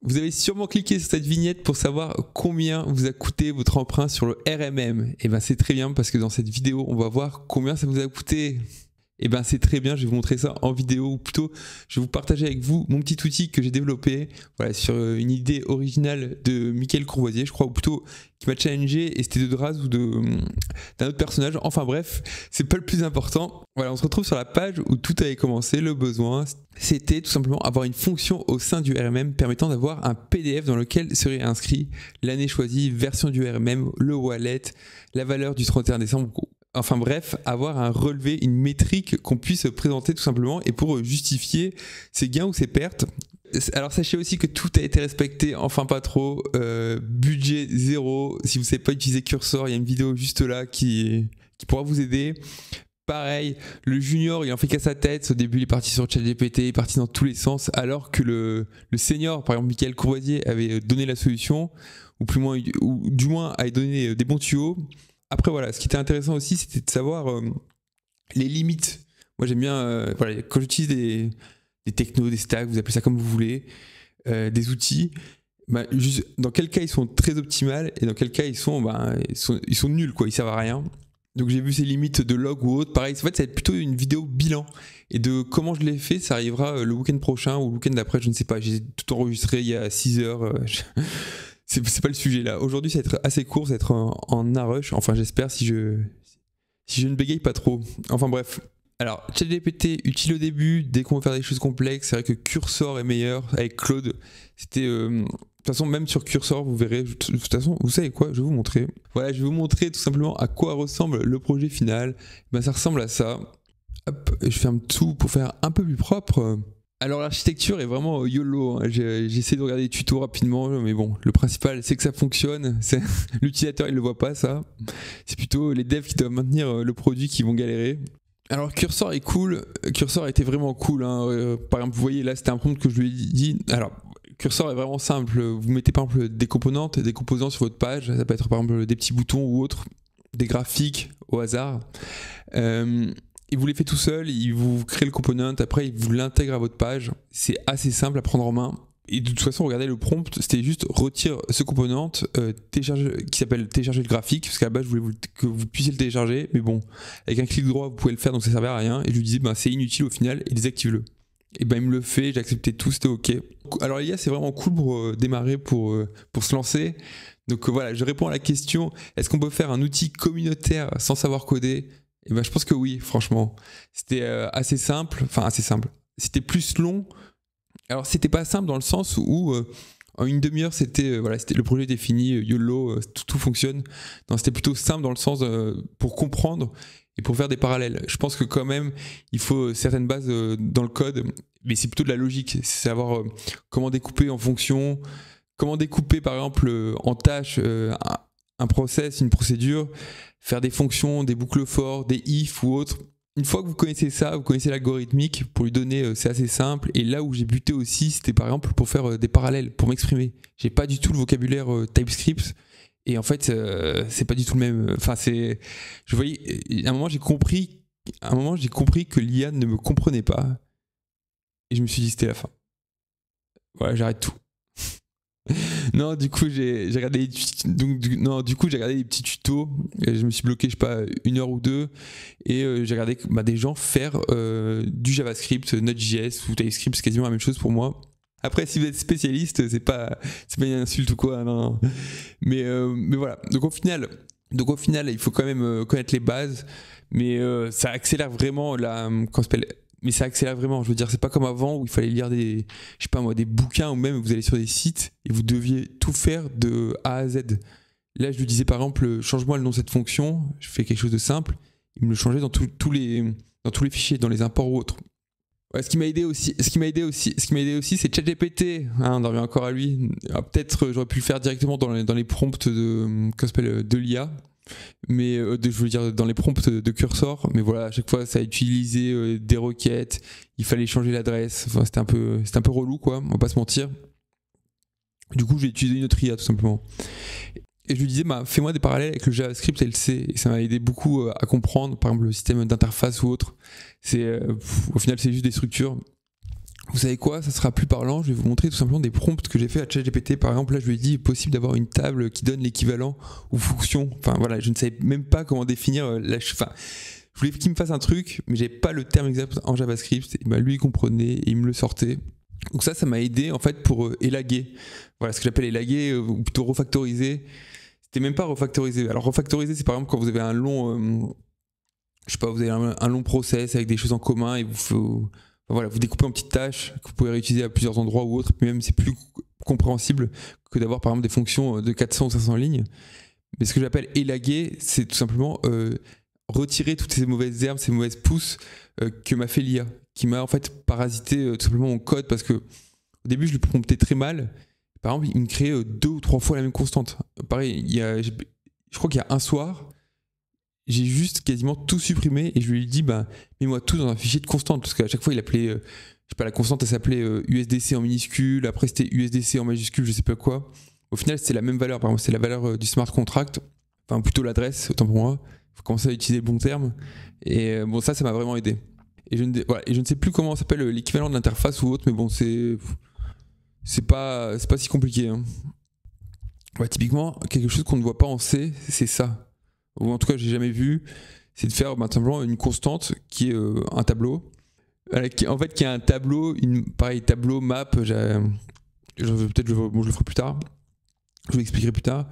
Vous avez sûrement cliqué sur cette vignette pour savoir combien vous a coûté votre emprunt sur le RMM. Et ben c'est très bien parce que dans cette vidéo, on va voir combien ça vous a coûté. Et ben c'est très bien, je vais vous montrer ça en vidéo, ou plutôt je vais vous partager avec vous mon petit outil que j'ai développé, voilà, sur une idée originale de Michael Courvoisier, je crois, ou plutôt qui m'a challengé, et c'était de Draz ou d'un autre personnage. Enfin bref, c'est pas le plus important. Voilà, on se retrouve sur la page où tout avait commencé. Le besoin, c'était tout simplement avoir une fonction au sein du RMM permettant d'avoir un PDF dans lequel serait inscrit l'année choisie, version du RMM, le wallet, la valeur du 31 décembre. Enfin bref, avoir un relevé, une métrique qu'on puisse présenter tout simplement, et pour justifier ses gains ou ses pertes. Alors sachez aussi que tout a été respecté, enfin pas trop, budget zéro. Si vous ne savez pas utiliser Cursor, il y a une vidéo juste là qui pourra vous aider. Pareil, le junior il en fait qu'à sa tête, au début il est parti sur ChatGPT, il est parti dans tous les sens, alors que le senior, par exemple Michael Courvoisier, avait donné la solution, ou du moins avait donné des bons tuyaux. Après voilà, ce qui était intéressant aussi, c'était de savoir les limites. Moi j'aime bien, voilà, quand j'utilise des technos, des stacks, vous appelez ça comme vous voulez, des outils, bah, juste, dans quel cas ils sont très optimales et dans quel cas ils sont nuls, quoi, ils servent à rien. Donc j'ai vu ces limites de log ou autre. Pareil, en fait ça va être plutôt une vidéo bilan, et de comment je l'ai fait, ça arrivera le week-end prochain ou le week-end d'après, je ne sais pas. J'ai tout enregistré il y a 6 heures. C'est pas le sujet là. Aujourd'hui ça va être assez court, ça va être en un rush, enfin j'espère, si je ne bégaye pas trop. Enfin bref. Alors ChatGPT utile au début, dès qu'on veut faire des choses complexes. C'est vrai que Cursor est meilleur avec Claude. C'était de toute façon, même sur Cursor, vous verrez. De toute façon, vous savez quoi, je vais vous montrer. Voilà, je vais vous montrer tout simplement à quoi ressemble le projet final. Ben, ça ressemble à ça. Hop, je ferme tout pour faire un peu plus propre. Alors l'architecture est vraiment YOLO, hein. J'ai essayé de regarder des tutos rapidement, mais bon, le principal c'est que ça fonctionne. L'utilisateur il le voit pas, ça. C'est plutôt les devs qui doivent maintenir le produit qui vont galérer. Alors Cursor est cool, Cursor a été vraiment cool, hein. Par exemple vous voyez là c'était un prompt que je lui ai dit. Alors Cursor est vraiment simple, vous mettez par exemple des composants sur votre page, ça peut être par exemple des petits boutons ou autres, des graphiques au hasard. Il vous les fait tout seul, il vous crée le component, après il vous l'intègre à votre page. C'est assez simple à prendre en main. Et de toute façon, regardez le prompt, c'était juste retire ce component qui s'appelle télécharger le graphique, parce qu'à la base je voulais que vous puissiez le télécharger, mais bon, avec un clic droit vous pouvez le faire, donc ça servait à rien. Et je lui disais c'est inutile au final, et désactive-le. Et il me le fait, j'ai accepté tout, c'était ok. Alors l'IA c'est vraiment cool pour démarrer, pour se lancer. Donc voilà, je réponds à la question, est-ce qu'on peut faire un outil communautaire sans savoir coder? Et je pense que oui, franchement. C'était assez simple, C'était plus long. Alors c'était pas simple dans le sens où en une demi-heure le projet était fini, YOLO, tout fonctionne. Non, c'était plutôt simple dans le sens pour comprendre et pour faire des parallèles. Je pense que quand même il faut certaines bases dans le code, mais c'est plutôt de la logique, c'est savoir comment découper en fonction, comment découper par exemple en tâches un process, une procédure, faire des fonctions, des boucles for, des if ou autres. Une fois que vous connaissez ça, vous connaissez l'algorithmique, pour lui donner, c'est assez simple. Et là où j'ai buté aussi, c'était par exemple pour faire des parallèles, pour m'exprimer. J'ai pas du tout le vocabulaire TypeScript, et en fait, c'est pas du tout le même. Enfin, je voyais, à un moment j'ai compris que l'IA ne me comprenait pas, et je me suis dit c'était la fin. Voilà, j'arrête tout. Non, du coup j'ai regardé j'ai regardé des petits tutos, et je me suis bloqué, je sais pas, 1 heure ou 2, et j'ai regardé des gens faire du JavaScript, Node.js ou TypeScript, c'est quasiment la même chose pour moi. Après, si vous êtes spécialiste, c'est pas une insulte ou quoi, non. Mais voilà. Donc au final, il faut quand même connaître les bases, mais ça accélère vraiment mais ça accélère vraiment, je veux dire, c'est pas comme avant où il fallait lire des bouquins, ou même vous allez sur des sites et vous deviez tout faire de A à Z. Là, je lui disais par exemple, change-moi le nom de cette fonction, je fais quelque chose de simple, il me le changeait dans tous les fichiers, dans les imports ou autres. Ouais, ce qui m'a aidé aussi, c'est ChatGPT, hein, on en revient encore à lui. Alors, peut-être j'aurais pu le faire directement dans les prompts de l'IA. Mais je veux dire dans les prompts de Cursor, mais voilà, à chaque fois ça a utilisé des requêtes, il fallait changer l'adresse, enfin c'était un peu relou, quoi, on va pas se mentir. Du coup j'ai utilisé une autre IA tout simplement, et je lui disais fais-moi des parallèles avec le JavaScript et le C, et ça m'a aidé beaucoup à comprendre par exemple le système d'interface ou autre. Au final c'est juste des structures. vous savez quoi, ça sera plus parlant, je vais vous montrer tout simplement des prompts que j'ai fait à ChatGPT. Par exemple, là je lui ai dit possible d'avoir une table qui donne l'équivalent aux fonctions. Enfin voilà, je ne savais même pas comment définir enfin, je voulais qu'il me fasse un truc, mais j'avais pas le terme exact en JavaScript. Et ben, lui il comprenait et il me le sortait. Donc ça m'a aidé en fait pour élaguer. Voilà ce que j'appelle élaguer ou plutôt refactoriser. C'était même pas refactoriser. Alors refactoriser, c'est par exemple quand vous avez un long, je sais pas, vous avez un long process avec des choses en commun et voilà, vous découpez en petites tâches que vous pouvez réutiliser à plusieurs endroits ou autres. Puis même c'est plus compréhensible que d'avoir par exemple des fonctions de 400 ou 500 lignes. Mais ce que j'appelle élaguer, c'est tout simplement retirer toutes ces mauvaises herbes, ces mauvaises pousses que m'a fait l'IA, qui m'a en fait parasité tout simplement mon code parce que au début je le promptais très mal. Par exemple, il me créait 2 ou 3 fois la même constante. Pareil, je crois qu'il y a un soir, j'ai juste quasiment tout supprimé et je lui ai dit mets-moi tout dans un fichier de constante parce qu'à chaque fois il appelait, je sais pas, la constante elle s'appelait USDC en minuscule, après c'était USDC en majuscule, je sais pas quoi. Au final c'était la même valeur, par exemple c'est la valeur du smart contract, enfin plutôt l'adresse, autant pour moi. Il faut commencer à utiliser le bon terme. Et bon, ça m'a vraiment aidé. Et je ne sais plus comment s'appelle l'équivalent de l'interface ou autre, mais bon, c'est pas si compliqué. Hein. Ouais, typiquement, quelque chose qu'on ne voit pas en C, c'est ça. Ou en tout cas, j'ai jamais vu. C'est de faire simplement une constante qui est un tableau. Qui est un tableau, pareil, tableau, map. Peut-être je le ferai plus tard. Je vous l'expliquerai plus tard.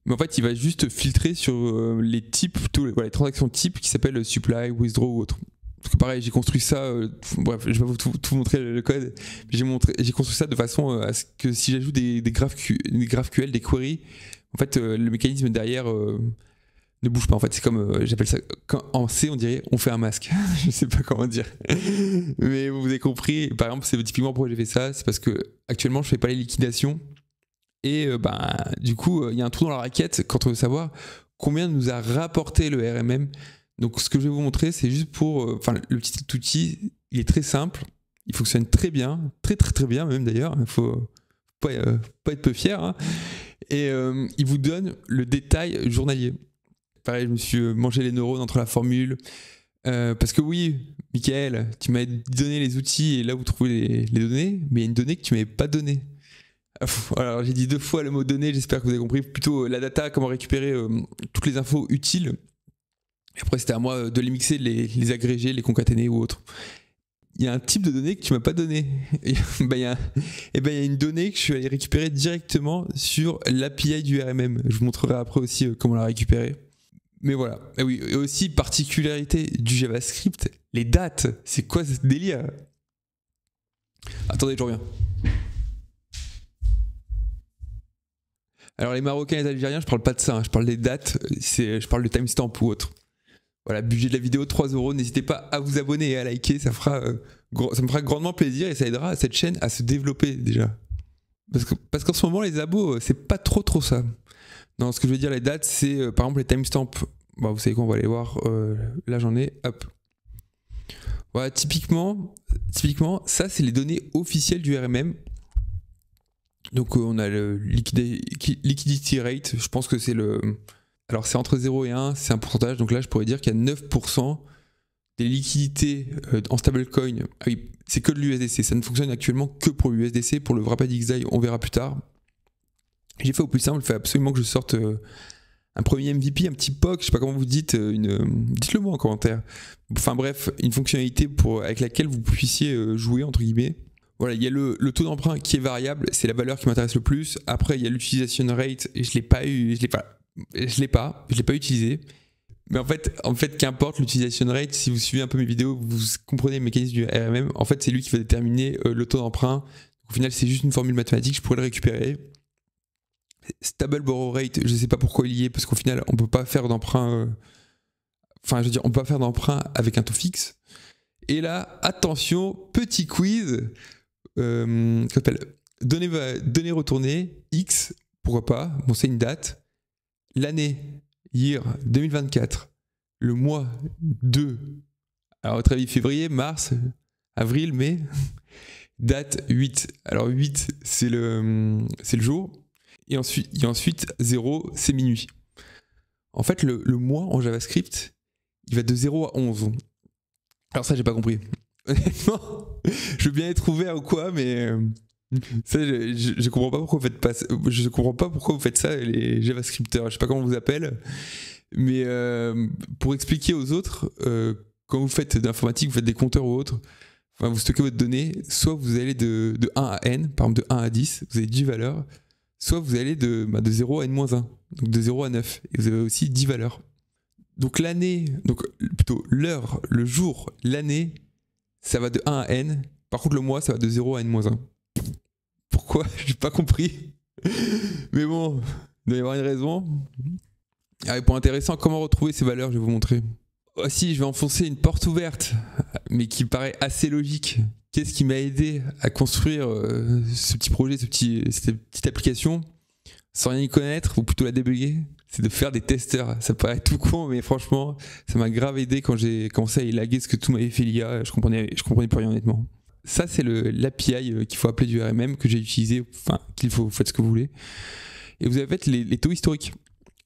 Mais en fait, il va juste filtrer sur les types, les transactions types qui s'appellent supply, withdraw ou autre. Parce que pareil, j'ai construit ça, bref, je vais pas tout montrer le code, j'ai construit ça de façon à ce que si j'ajoute des GraphQL, des queries, en fait, le mécanisme derrière ne bouge pas. En fait, c'est comme, j'appelle ça, en C, on dirait, on fait un masque. Je sais pas comment dire. Mais vous avez compris, par exemple, c'est typiquement pourquoi j'ai fait ça, c'est parce que actuellement, je fais pas les liquidations. Et du coup, il y a un trou dans la raquette quand on veut savoir combien nous a rapporté le RMM. Donc ce que je vais vous montrer, c'est juste pour... le petit outil, il est très simple, il fonctionne très bien, très bien même d'ailleurs, il faut pas être peu fier. Hein. Et il vous donne le détail journalier. Pareil, je me suis mangé les neurones entre la formule. Parce que oui, Michael, tu m'as donné les outils et là vous trouvez les données, mais il y a une donnée que tu m'avais pas donnée. Alors j'ai dit 2 fois le mot données, j'espère que vous avez compris. Plutôt la data, comment récupérer toutes les infos utiles. Et après c'était à moi de les mixer, de les agréger, les concaténer ou autre. Il y a un type de données que tu m'as pas donné. Il y a une donnée que je suis allé récupérer directement sur l'API du RMM. Je vous montrerai après aussi comment la récupérer. Mais voilà. Et oui, et aussi particularité du JavaScript, les dates. C'est quoi ce délire? Attendez, je reviens. Alors les Marocains et les Algériens, je parle pas de ça, hein. Je parle des dates, je parle de timestamp ou autre. Voilà, budget de la vidéo 3 €. N'hésitez pas à vous abonner et à liker, ça me fera grandement plaisir et ça aidera cette chaîne à se développer déjà. Parce qu'en ce moment, les abos, c'est pas trop ça. Non, ce que je veux dire, les dates, c'est par exemple les timestamps. Vous savez quoi, on va aller voir. Là, j'en ai. Hop. Voilà, typiquement, ça, c'est les données officielles du RMM. Donc, on a le liquidity rate. Je pense que c'est le. Alors, c'est entre 0 et 1, c'est un pourcentage. Donc là, je pourrais dire qu'il y a 9% des liquidités en stablecoin. Ah oui, c'est que de l'USDC. Ça ne fonctionne actuellement que pour l'USDC. Pour le Wrapped XI, on verra plus tard. J'ai fait au plus simple, il faut absolument que je sorte un premier MVP, un petit POC, je sais pas comment vous dites, dites-le moi en commentaire. Enfin bref, une fonctionnalité avec laquelle vous puissiez jouer entre guillemets. Voilà, il y a le taux d'emprunt qui est variable, c'est la valeur qui m'intéresse le plus. Après, il y a l'utilisation rate, et je l'ai pas utilisé. Mais en fait, qu'importe l'utilisation rate, si vous suivez un peu mes vidéos, vous comprenez le mécanisme du RMM. En fait, c'est lui qui va déterminer le taux d'emprunt. Au final, c'est juste une formule mathématique, je pourrais le récupérer. Stable borrow rate, je ne sais pas pourquoi il y est, parce qu'au final, on ne peut pas faire d'emprunt. On peut pas faire d'emprunt avec un taux fixe. Et là, attention, petit quiz. Qu'on s'appelle données retournées, X, pourquoi pas. Bon, c'est une date. L'année, year 2024. Le mois 2. Alors, à votre avis, février, mars, avril, mai. Date 8. Alors, 8, c'est le jour. Et ensuite 0, c'est minuit. En fait, le mois en JavaScript, il va de 0 à 11. Alors ça, j'ai pas compris. Honnêtement, je veux bien être ouvert ou quoi, mais ça, je comprends pas pourquoi vous faites pas, je comprends pas pourquoi vous faites ça, les JavaScripteurs. Je sais pas comment on vous appelle, mais pour expliquer aux autres, quand vous faites de l'informatique, vous faites des compteurs ou autre, enfin, vous stockez votre donnée, soit vous allez de 1 à n, par exemple de 1 à 10, vous avez 10 valeurs, soit vous allez de 0 à n-1, donc de 0 à 9, et vous avez aussi 10 valeurs. Donc l'année, donc plutôt l'heure, le jour, l'année, ça va de 1 à n. Par contre, le mois, ça va de 0 à n-1. Pourquoi? J'ai pas compris. Mais bon, il doit y avoir une raison. Allez, pour intéressant, comment retrouver ces valeurs? Je vais vous montrer. Aussi, je vais enfoncer une porte ouverte, mais qui paraît assez logique. Qu'est-ce qui m'a aidé à construire ce petit projet, cette petite application, sans rien y connaître, ou plutôt la débugger? C'est de faire des testeurs. Ça paraît tout con, mais franchement, ça m'a grave aidé quand j'ai commencé à élaguer ce que tout m'avait fait l'IA. Je comprenais plus rien honnêtement. Ça, c'est l'API qu'il faut appeler du RMM, que j'ai utilisé, enfin, vous faites ce que vous voulez. Et vous avez fait les taux historiques.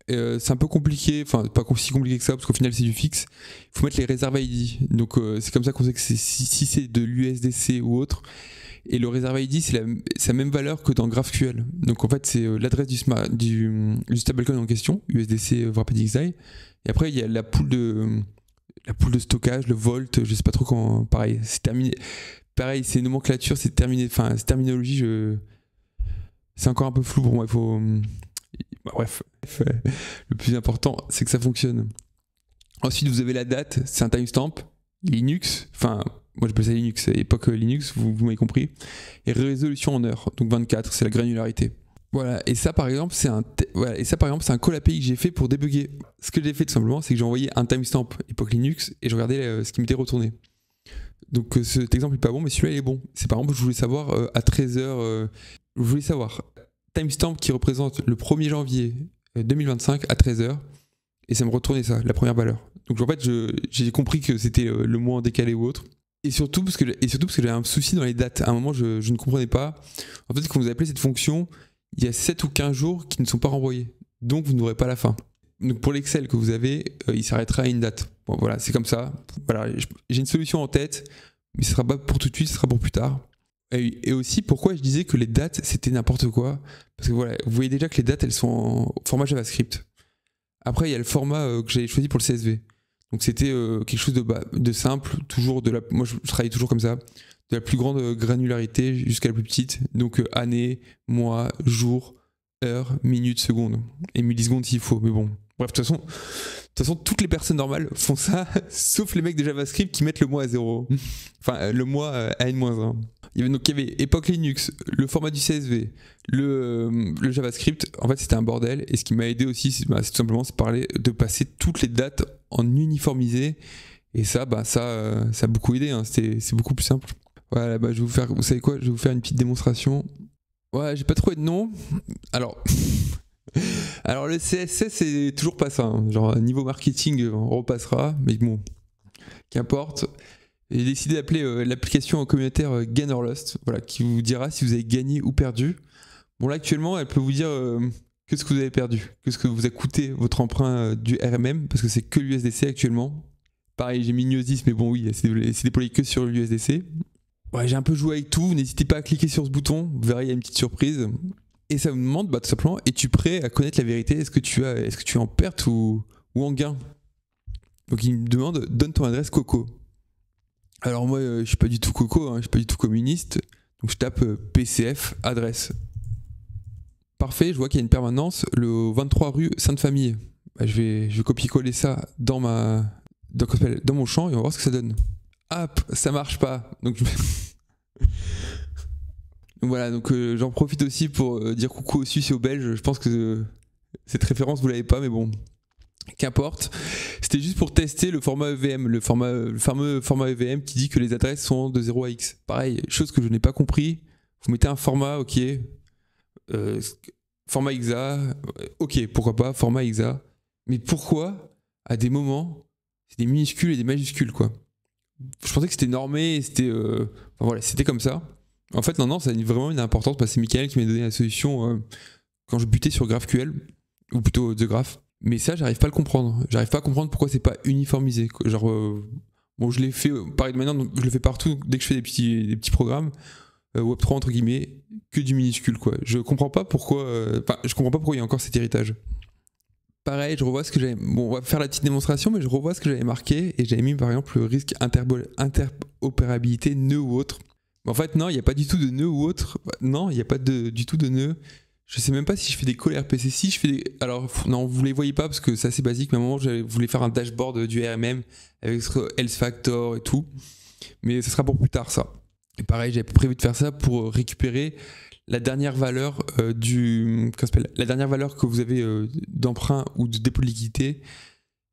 C'est un peu compliqué, enfin pas si compliqué que ça, parce qu'au final c'est du fixe. Il faut mettre les reserve ID. Donc c'est comme ça qu'on sait que si c'est de l'USDC ou autre. Et le reserve ID, c'est la même valeur que dans GraphQL. Donc en fait, c'est l'adresse du stablecoin en question, USDC Wrapped.xi. Et après, il y a la pool de stockage, le Volt, je sais pas trop comment. Pareil, c'est terminé. Pareil, c'est nomenclature, c'est terminé. Enfin, c'est terminologie, c'est encore un peu flou pour moi. Il faut. Bref, le plus important, c'est que ça fonctionne. Ensuite, vous avez la date, c'est un timestamp. Linux, enfin, moi j'appelle ça Linux, époque Linux, vous m'avez compris. Et résolution en heure, donc 24, c'est la granularité. Voilà, et ça par exemple, c'est un call API que j'ai fait pour débugger. Ce que j'ai fait tout simplement, c'est que j'ai envoyé un timestamp époque Linux et je regardais ce qui m'était retourné. Donc cet exemple n'est pas bon, mais celui-là il est bon. C'est par exemple, je voulais savoir à 13h, je voulais savoir timestamp qui représente le 1er janvier 2025 à 13h, et ça me retournait ça, la première valeur. Donc en fait, j'ai compris que c'était le mois en décalé ou autre. Et surtout parce que j'avais un souci dans les dates. À un moment, je ne comprenais pas. En fait, quand vous appelez cette fonction, il y a 7 ou 15 jours qui ne sont pas renvoyés. Donc vous n'aurez pas la fin. Donc pour l'Excel que vous avez, il s'arrêtera à une date. Bon voilà, c'est comme ça. Voilà, j'ai une solution en tête, mais ce ne sera pas pour tout de suite, ce sera pour plus tard. Et aussi, pourquoi je disais que les dates, c'était n'importe quoi? Parce que voilà, vous voyez déjà que les dates, elles sont en format JavaScript. Après, il y a le format que j'avais choisi pour le CSV. Donc c'était quelque chose de simple, toujours moi je travaille toujours comme ça, de la plus grande granularité jusqu'à la plus petite. Donc année, mois, jour, heure, minute, seconde. Et millisecondes s'il faut, mais bon. Bref, de toute façon, toutes les personnes normales font ça, sauf les mecs de JavaScript qui mettent le mois à 0. Enfin, le mois à n-1. Il y avait époque Linux, le format du CSV, le JavaScript. En fait, c'était un bordel. Et ce qui m'a aidé aussi, c'est tout simplement de passer toutes les dates en uniformisé. Et ça a beaucoup aidé. Hein. C'est beaucoup plus simple. Voilà, je vais vous faire, vous savez quoi? Je vais vous faire une petite démonstration. Ouais, j'ai pas trouvé de nom. Alors le CSS, c'est toujours pas ça. Hein. Genre niveau marketing, on repassera. Mais bon, qu'importe. J'ai décidé d'appeler l'application communautaire Gain or Lost, voilà, qui vous dira si vous avez gagné ou perdu. Bon là actuellement, elle peut vous dire que ce que vous avez perdu, que ce que vous a coûté votre emprunt du RMM, parce que c'est que l'USDC actuellement. Pareil, j'ai mis Gnosis, mais bon oui, c'est déployé que sur l'USDC. Ouais, j'ai un peu joué avec tout, n'hésitez pas à cliquer sur ce bouton, vous verrez, il y a une petite surprise. Et ça vous demande tout simplement, es-tu prêt à connaître la vérité? Est-ce que tu es en perte ou en gain? Donc il me demande, donne ton adresse Coco. Alors moi, je suis pas du tout Coco, hein, je suis pas du tout communiste. Donc je tape PCF adresse. Parfait, je vois qu'il y a une permanence, le 23 rue Sainte-Famille. Je vais copier-coller ça dans mon champ et on va voir ce que ça donne. Hop, ça marche pas. Donc voilà, donc j'en profite aussi pour dire coucou aux Suisses et aux Belges. Je pense que cette référence vous l'avez pas, mais bon, qu'importe. C'était juste pour tester le format EVM, le fameux format EVM qui dit que les adresses sont de 0 à X. Pareil, chose que je n'ai pas compris. Vous mettez un format, ok. Format exa, ok, pourquoi pas, format exa. Mais pourquoi, à des moments, c'est des minuscules et des majuscules, quoi. Je pensais que c'était normé, c'était comme ça. En fait, non, ça a vraiment une importance, parce que c'est Michael qui m'a donné la solution quand je butais sur GraphQL, ou plutôt The Graph. Mais ça, j'arrive pas à le comprendre. J'arrive pas à comprendre pourquoi c'est pas uniformisé. Genre, Bon, je l'ai fait pareil de manière, je le fais partout dès que je fais des petits programmes. Web3 entre guillemets, que du minuscule quoi. Je comprends pas pourquoi il y a encore cet héritage. Pareil, je revois ce que j'avais. Bon, on va faire la petite démonstration, mais je revois ce que j'avais marqué et j'avais mis par exemple le risque interopérabilité nœud ou autre. Mais en fait, non, il n'y a pas du tout de nœud ou autre. Non, il n'y a pas du tout de nœud. Je sais même pas si je fais des calls RPC. Si je fais des. Alors, non, vous les voyez pas parce que c'est assez basique, mais à un moment, je voulais faire un dashboard du RMM avec Health Factor et tout. Mais ce sera pour plus tard, ça. Et pareil, j'avais prévu de faire ça pour récupérer la dernière valeur la dernière valeur que vous avez d'emprunt ou de dépôt de liquidité.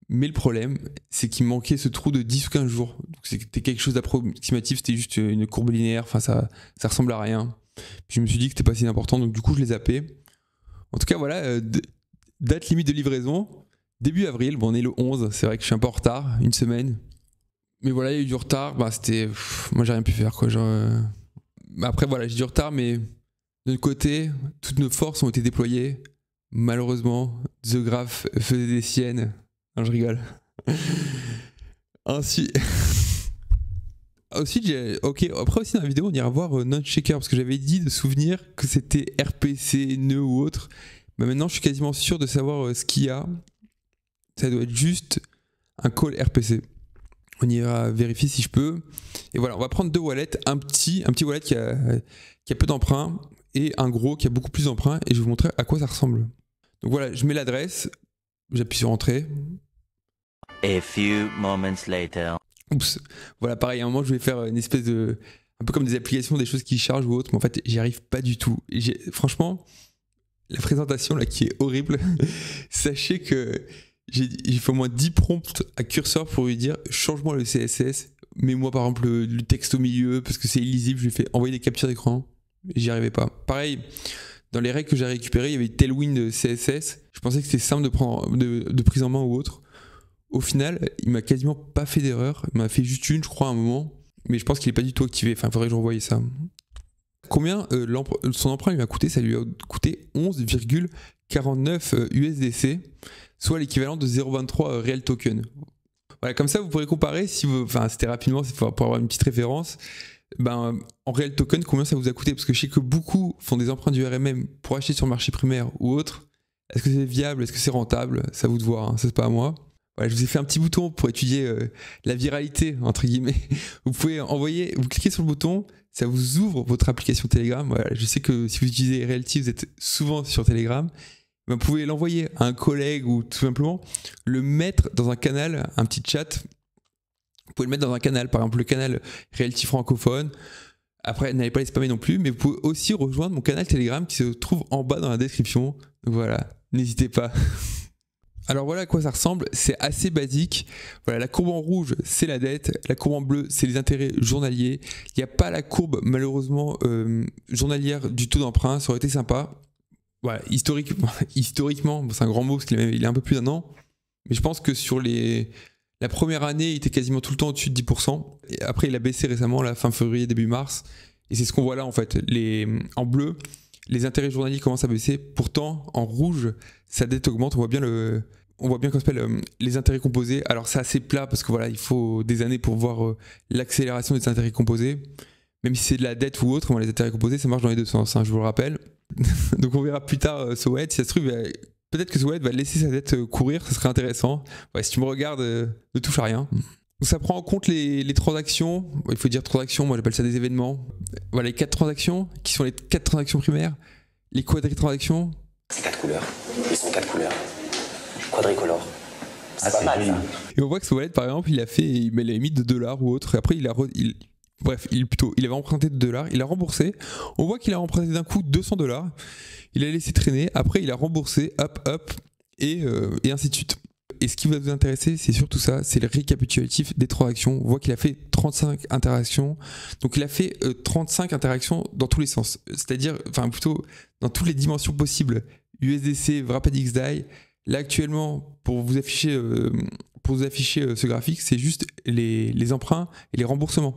Mais le problème, c'est qu'il manquait ce trou de 10 ou 15 jours. Donc c'était quelque chose d'approximatif, c'était juste une courbe linéaire, enfin ça ressemble à rien. Puis je me suis dit que c'était pas si important, donc du coup je l'ai zappé. En tout cas, voilà, date limite de livraison, début avril. Bon, on est le 11, c'est vrai que je suis un peu en retard, une semaine. Mais voilà, il y a eu du retard, moi j'ai rien pu faire quoi. Après voilà, j'ai du retard, mais de notre côté, toutes nos forces ont été déployées. Malheureusement, The Graph faisait des siennes. Non, je rigole. Ensuite, après aussi dans la vidéo, on ira voir NodeShaker parce que j'avais dit de souvenir que c'était RPC, nœud ou autre. Mais maintenant, je suis quasiment sûr de savoir ce qu'il y a. Ça doit être juste un call RPC. On ira vérifier si je peux. Et voilà, on va prendre deux wallets. Un petit wallet qui a peu d'emprunts et un gros qui a beaucoup plus d'emprunts. Et je vais vous montrer à quoi ça ressemble. Donc voilà, je mets l'adresse. J'appuie sur entrée. A few moments later. Oups. Voilà, pareil, à un moment, je vais faire une espèce de. Un peu comme des applications, des choses qui chargent ou autre. Mais en fait, j'y arrive pas du tout. Franchement, la présentation là qui est horrible. Sachez que. Il faut au moins 10 prompts à Cursor pour lui dire change-moi le CSS, mets-moi par exemple le texte au milieu parce que c'est illisible. Je lui fais envoyer des captures d'écran, j'y arrivais pas. Pareil, dans les règles que j'ai récupérées, il y avait Tailwind CSS. Je pensais que c'était simple de prise en main ou autre. Au final, il m'a quasiment pas fait d'erreur. Il m'a fait juste une, je crois, à un moment, mais je pense qu'il est pas du tout activé. Enfin, il faudrait que je revoie ça. Combien son emprunt lui a coûté? Ça lui a coûté 11,49 USDC, soit l'équivalent de 0,23 Real Token. Voilà, comme ça vous pourrez comparer si vous, enfin c'était rapidement, c'est pour avoir une petite référence. En Real Token, combien ça vous a coûté? Parce que je sais que beaucoup font des emprunts du RMM pour acheter sur le marché primaire ou autre. Est-ce que c'est viable? Est-ce que c'est rentable? Ça vous de voir, hein, ça c'est pas à moi. Voilà, je vous ai fait un petit bouton pour étudier la viralité, entre guillemets. Vous pouvez vous cliquez sur le bouton, ça vous ouvre votre application Telegram. Voilà, je sais que si vous utilisez Realty, vous êtes souvent sur Telegram. Vous pouvez l'envoyer à un collègue ou tout simplement le mettre dans un canal, un petit chat. Vous pouvez le mettre dans un canal, par exemple le canal Realty francophone. Après, n'allez pas les spammer non plus, mais vous pouvez aussi rejoindre mon canal Telegram qui se trouve en bas dans la description. Donc voilà, n'hésitez pas. Alors voilà à quoi ça ressemble, c'est assez basique. Voilà, la courbe en rouge, c'est la dette, la courbe en bleu, c'est les intérêts journaliers. Il n'y a pas la courbe, malheureusement, journalière du taux d'emprunt, ça aurait été sympa. Voilà, historiquement, c'est un grand mot parce qu'il est un peu plus d'un an, mais je pense que sur la première année, il était quasiment tout le temps au-dessus de 10%. Et après, il a baissé récemment, la fin février, début mars. Et c'est ce qu'on voit là en fait. En bleu, les intérêts journaliers commencent à baisser. Pourtant, en rouge, sa dette augmente. On voit bien qu'on s'appelle les intérêts composés. Alors c'est assez plat parce que voilà, il faut des années pour voir l'accélération des intérêts composés. Même si c'est de la dette ou autre, les intérêts composés, ça marche dans les deux sens, hein, je vous le rappelle. Donc on verra plus tard ce wallet. Si ça se trouve, peut-être que ce wallet va laisser sa dette courir, ça serait intéressant. Ouais, si tu me regardes, ne touche à rien. Donc ça prend en compte les transactions. Il faut dire transactions, moi j'appelle ça des événements. Voilà, les 4 transactions, qui sont les 4 transactions primaires. Les quadritransactions. C'est 4 couleurs. Ils sont 4 couleurs. Quadricolore. C'est pas mal ça. Et on voit que ce wallet, par exemple, il a mis $2 ou autre. Et après, il avait emprunté $2, il a remboursé. On voit qu'il a emprunté d'un coup $200. Il a laissé traîner. Après, il a remboursé, et ainsi de suite. Et ce qui va vous intéresser, c'est surtout ça, c'est le récapitulatif des transactions. On voit qu'il a fait 35 interactions. Donc il a fait 35 interactions dans tous les sens. C'est-à-dire, enfin plutôt dans toutes les dimensions possibles. USDC, WrappedXDAI. Là actuellement, pour vous afficher ce graphique, c'est juste les emprunts et les remboursements.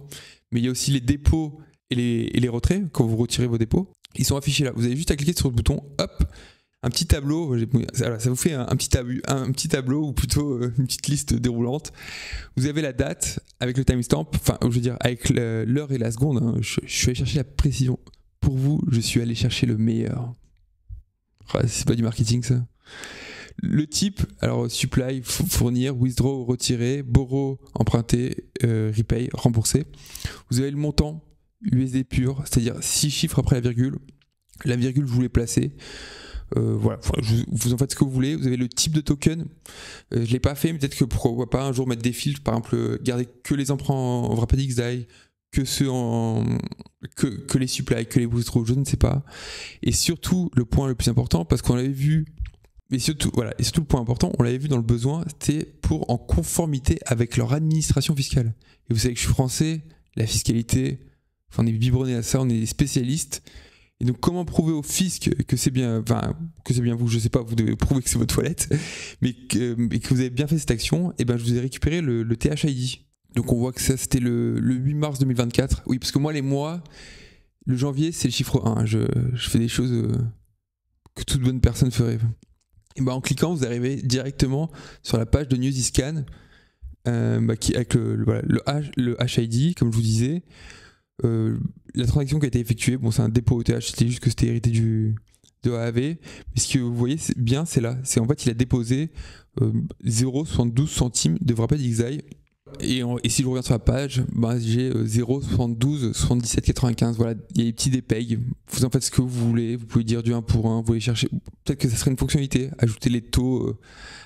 Mais il y a aussi les dépôts et les retraits, quand vous retirez vos dépôts. Ils sont affichés là. Vous avez juste à cliquer sur le bouton, hop, un petit tableau. Voilà, ça vous fait un petit tableau ou plutôt une petite liste déroulante. Vous avez la date avec le timestamp, enfin je veux dire avec l'heure et la seconde. Hein. Je suis allé chercher la précision. Pour vous, je suis allé chercher le meilleur. C'est pas du marketing ça. Le type, alors supply, fournir, withdraw, retirer, borrow, emprunter, repay, rembourser. Vous avez le montant USD pur, c'est-à-dire 6 chiffres après la virgule. La virgule, vous les placez. Voilà, vous en faites ce que vous voulez. Vous avez le type de token. Je l'ai pas fait, mais peut-être que pourquoi pas un jour mettre des filtres, par exemple garder que les emprunts en Rapid XDAI, que ceux que les supply, que les withdraw, je ne sais pas. Et surtout le point le plus important, parce qu'on l'avait vu. Et surtout le point important, on l'avait vu dans le besoin, c'était pour en conformité avec leur administration fiscale. Et vous savez que je suis français, la fiscalité, enfin, on est biberonné à ça, on est des spécialistes. Et donc comment prouver au fisc que c'est bien vous, je sais pas, vous devez prouver que c'est votre toilette, mais que vous avez bien fait cette action, et ben je vous ai récupéré le THID. Donc on voit que ça c'était le 8 mars 2024. Oui, parce que moi les mois, le janvier c'est le chiffre 1, je fais des choses que toute bonne personne ferait. Et ben en cliquant, vous arrivez directement sur la page de Newsyscan qui avec le HID, comme je vous disais. La transaction qui a été effectuée, bon, c'est un dépôt OTH, c'était juste que c'était hérité de AAV. Mais ce que vous voyez bien, c'est là. C'est en fait, il a déposé 0,72 centimes de Rapid XDAI. Et si je reviens sur la page, j'ai 0,72 77,95. Voilà, il y a des petits dépayes. Vous en faites ce que vous voulez. Vous pouvez dire du 1 pour 1. Vous pouvez chercher. Peut-être que ça serait une fonctionnalité. Ajouter les taux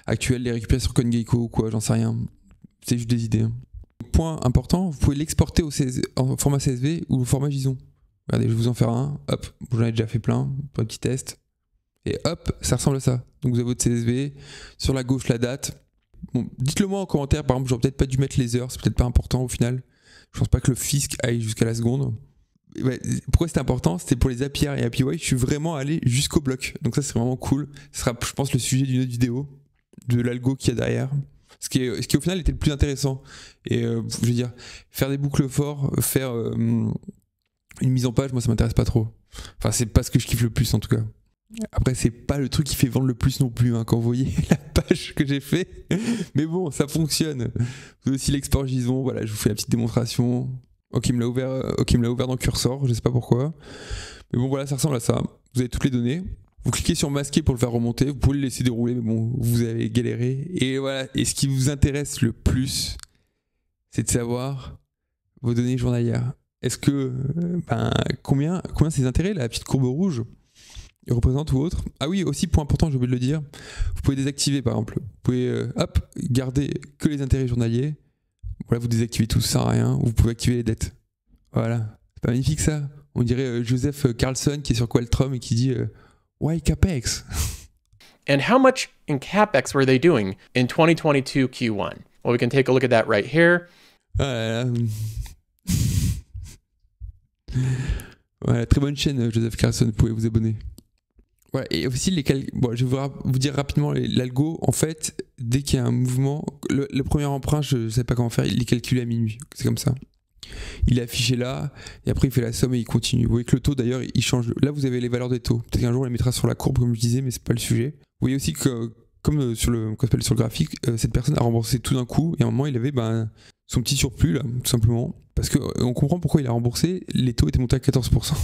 actuels, les récupérer sur CoinGecko ou quoi, j'en sais rien. C'est juste des idées. Point important, vous pouvez l'exporter en format CSV ou au format JSON. Regardez, je vais vous en faire un. Hop, j'en ai déjà fait plein pour un petit test. Et hop, ça ressemble à ça. Donc vous avez votre CSV. Sur la gauche, la date. Bon, dites-le moi en commentaire, par exemple, j'aurais peut-être pas dû mettre les heures, c'est peut-être pas important au final. Je pense pas que le fisc aille jusqu'à la seconde. Ouais, pourquoi c'était important? C'était pour les API et API. Je suis vraiment allé jusqu'au bloc. Donc ça c'est vraiment cool. Ce sera, je pense, le sujet d'une autre vidéo, de l'algo qu'il y a derrière. Ce qui au final était le plus intéressant. Et je veux dire, faire des boucles forts, faire une mise en page, moi ça m'intéresse pas trop. Enfin, c'est pas ce que je kiffe le plus en tout cas. Après, c'est pas le truc qui fait vendre le plus non plus, hein, quand vous voyez la page que j'ai fait. Mais bon, ça fonctionne. Vous avez aussi l'export JSON, voilà, je vous fais la petite démonstration. Ok, il me l'a ouvert dans Cursor, je sais pas pourquoi. Mais bon, voilà, ça ressemble à ça. Vous avez toutes les données. Vous cliquez sur masquer pour le faire remonter. Vous pouvez le laisser dérouler, mais bon, vous avez galéré. Et voilà, et ce qui vous intéresse le plus, c'est de savoir vos données journalières. Est-ce que, combien ces intérêts, la petite courbe rouge, représente ou autre. Ah oui, aussi point important, j'ai oublié de le dire, vous pouvez désactiver par exemple. Vous pouvez garder que les intérêts journaliers. Voilà, vous désactivez tout, ça sert à rien. Vous pouvez activer les dettes. Voilà, c'est pas magnifique ça. On dirait Joseph Carlson qui est sur Qualtron et qui dit why CapEx? And how much in CapEx were they doing in 2022 Q1? Well, we can take a look at that right here. Voilà, très bonne chaîne Joseph Carlson, vous pouvez vous abonner. Voilà, et aussi je vais vous dire rapidement l'algo. En fait, dès qu'il y a un mouvement, le premier emprunt, je ne sais pas comment faire, il est calculé à minuit. C'est comme ça. Il est affiché là, et après il fait la somme et il continue. Vous voyez que le taux d'ailleurs, il change. Là, vous avez les valeurs des taux. Peut-être qu'un jour on les mettra sur la courbe, comme je disais, mais c'est pas le sujet. Vous voyez aussi que, comme sur le graphique, cette personne a remboursé tout d'un coup, et à un moment il avait son petit surplus là, tout simplement. Parce qu'on comprend pourquoi il a remboursé. Les taux étaient montés à 14%.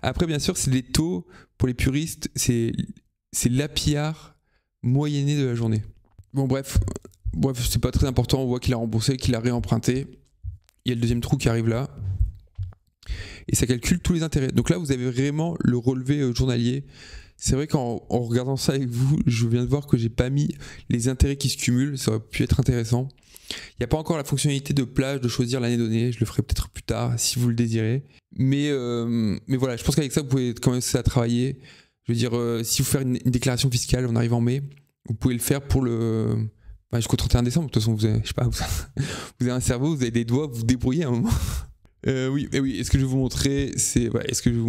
Après, bien sûr, c'est les taux, pour les puristes, c'est l'APR moyenné de la journée. Bon, bref, c'est pas très important. On voit qu'il a remboursé, qu'il a réemprunté. Il y a le deuxième trou qui arrive là. Et ça calcule tous les intérêts. Donc là, vous avez vraiment le relevé journalier. C'est vrai qu'en regardant ça avec vous, je viens de voir que j'ai pas mis les intérêts qui se cumulent. Ça aurait pu être intéressant. Il n'y a pas encore la fonctionnalité de plage, de choisir l'année donnée. Je le ferai peut-être plus tard si vous le désirez. Mais voilà, je pense qu'avec ça, vous pouvez commencer à travailler. Je veux dire, si vous faites une déclaration fiscale, on arrive en mai, vous pouvez le faire pour jusqu'au 31 décembre. De toute façon, vous avez, je sais pas, vous avez un cerveau, vous avez des doigts, vous vous débrouillez à un moment. Oui, est-ce que je vais vous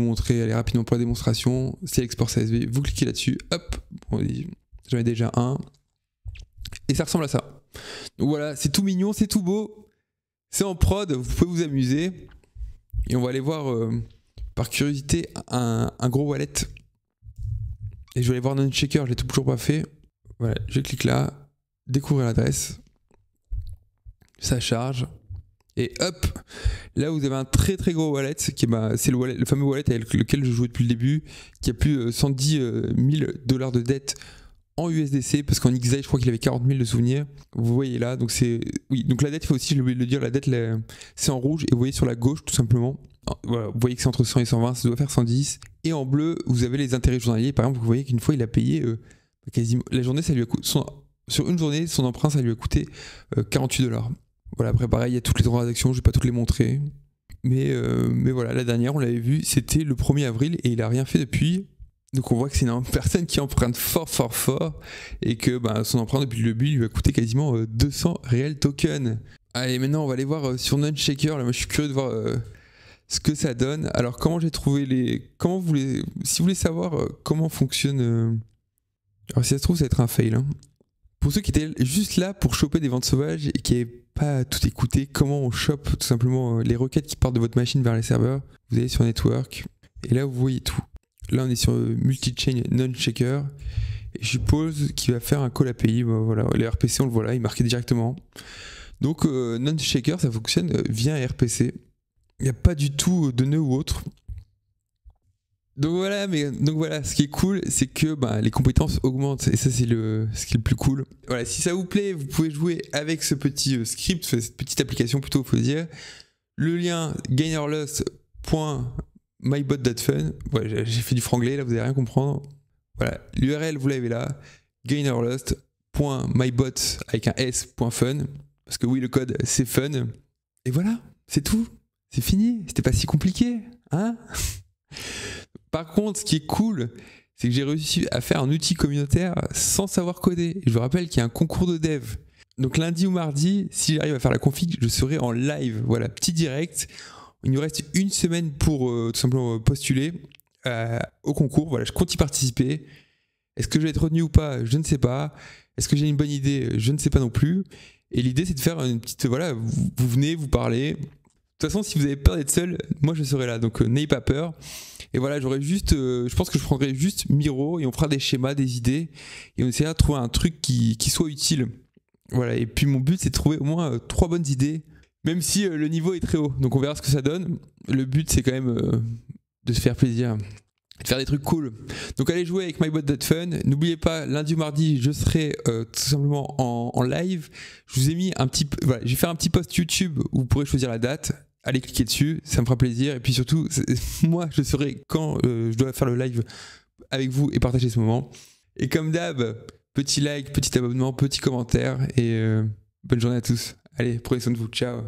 montrer, allez rapidement pour la démonstration, c'est l'export CSV, vous cliquez là-dessus, hop, bon, j'en ai déjà un, et ça ressemble à ça. Donc voilà, c'est tout mignon, c'est tout beau, c'est en prod, vous pouvez vous amuser, et on va aller voir par curiosité un gros wallet. Et je vais aller voir Nunchaker, je l'ai toujours pas fait. Voilà, je clique là, découvrir l'adresse. Ça charge. Et hop, là vous avez un très très gros wallet, c'est le fameux wallet avec lequel je jouais depuis le début, qui a plus de 110 000 $ de dette en USDC, parce qu'en XAI je crois qu'il avait 40 000 de souvenirs. Vous voyez là, donc donc la dette, il faut aussi, j'ai oublié de le dire, la dette c'est en rouge, et vous voyez sur la gauche tout simplement, voilà, vous voyez que c'est entre 100 et 120, ça doit faire 110. Et en bleu, vous avez les intérêts journaliers. Par exemple, vous voyez qu'une fois il a payé quasiment, la journée ça lui a coûté, sur une journée, son emprunt ça lui a coûté 48 $. Voilà, après pareil, il y a toutes les transactions, je vais pas toutes les montrer. Mais voilà, la dernière, on l'avait vu, c'était le 1er avril et il a rien fait depuis. Donc on voit que c'est une personne qui emprunte fort et que son emprunt depuis le début lui a coûté quasiment 200 réels tokens. Allez, maintenant on va aller voir sur Nunchaker. Là, moi je suis curieux de voir ce que ça donne. Alors comment j'ai trouvé si vous voulez savoir comment fonctionne... Alors si ça se trouve ça va être un fail. Hein. Pour ceux qui étaient juste là pour choper des ventes sauvages et qui n'avaient pas tout écouté, comment on chope tout simplement les requêtes qui partent de votre machine vers les serveurs. Vous allez sur Network et là vous voyez tout. Là on est sur Multi-Chain Nunchaker et je suppose qu'il va faire un call API. Voilà, les RPC on le voit là, il est marqué directement. Donc Nunchaker ça fonctionne via un RPC. Il n'y a pas du tout de nœud ou autre. Donc voilà, ce qui est cool, c'est que les compétences augmentent et ça c'est ce qui est le plus cool. Voilà, si ça vous plaît, vous pouvez jouer avec ce petit script, cette petite application plutôt, faut dire. Le lien gainerlost.mybot.fun. Ouais, j'ai fait du franglais, là vous n'allez rien comprendre. Voilà, l'URL vous l'avez là, gainerlost.mybot avec un s.fun, parce que oui, le code c'est fun. Et voilà, c'est tout, c'est fini, c'était pas si compliqué, hein? Par contre, ce qui est cool, c'est que j'ai réussi à faire un outil communautaire sans savoir coder. Et je vous rappelle qu'il y a un concours de dev. Donc lundi ou mardi, si j'arrive à faire la config, je serai en live. Voilà, petit direct. Il nous reste une semaine pour tout simplement postuler au concours. Voilà, je compte y participer. Est-ce que je vais être retenu ou pas? Je ne sais pas. Est-ce que j'ai une bonne idée? Je ne sais pas non plus. Et l'idée, c'est de faire une petite... Voilà, vous venez, vous parlez. De toute façon, si vous avez peur d'être seul, moi je serai là. Donc n'ayez pas peur. Et voilà, j'aurais juste, je pense que je prendrai juste Miro et on fera des schémas, des idées et on essaiera de trouver un truc qui soit utile. Voilà, et puis mon but c'est de trouver au moins 3 bonnes idées, même si le niveau est très haut. Donc on verra ce que ça donne. Le but c'est quand même de se faire plaisir, de faire des trucs cool. Donc allez jouer avec mybot.fun. N'oubliez pas, lundi ou mardi, je serai tout simplement en live. Je vous ai mis voilà, je vais faire un petit post YouTube où vous pourrez choisir la date. Allez cliquer dessus, ça me fera plaisir. Et puis surtout, moi, je saurai quand je dois faire le live avec vous et partager ce moment. Et comme d'hab, petit like, petit abonnement, petit commentaire. Et bonne journée à tous. Allez, prenez soin de vous. Ciao.